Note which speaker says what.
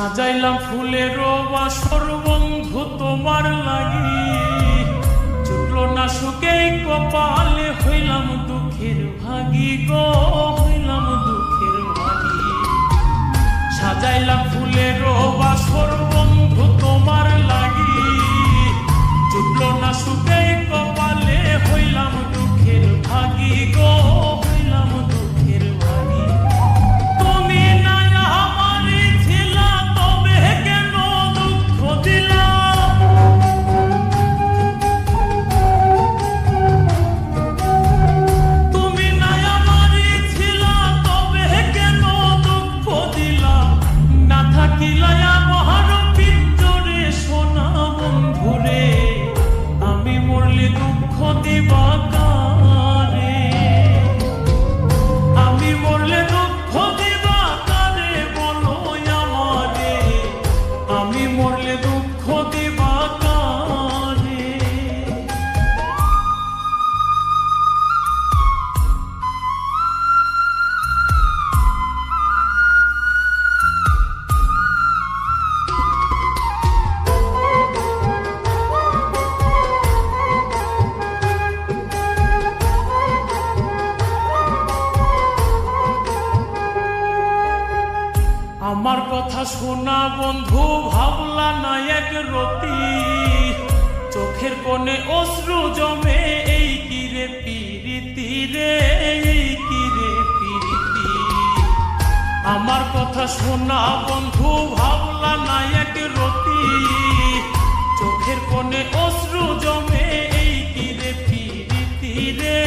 Speaker 1: সাজাইলাম ফুলের বাসর বন্ধু তোমার লাগি, জুটলো না সুখে কপালে, হইলাম দুঃখের ভাগী গো, হইলাম দুঃখের ভাগী। সাজাইলাম ফুলের বাসর বন্ধু তোমার লাগি, জুটলো না সুখে কপালে, হইলাম দুঃখের ভাগী গো, হইলাম দুঃখের ভাগী। তুমি না আমারই ছিলা, তবে কেন দুঃখ দিলা? তুমি না আমারই ছিলা, তবে কেন দুঃখ দিলা? না থাকিলা আমার পিঞ্জরে সোনা বন্ধুরে, আমি মরলে দুঃখ দিবা কারে? আমি মরলে দুঃখ দিবা কারে বলো আমারে? আমি মরলে দুঃখ দিবা কারে? আমার কথা শোনা বন্ধু, ভাবলা না এক রতি, চোখের কোণে অশ্রু জমে, এই কিরে পিরিতি রে, এই কিরে পিরিতি। আমার কথা শোনা বন্ধু, ভাবলা না এক রতি, চোখের কোণে অশ্রু জমে, এই কিরে পিরিতি রে।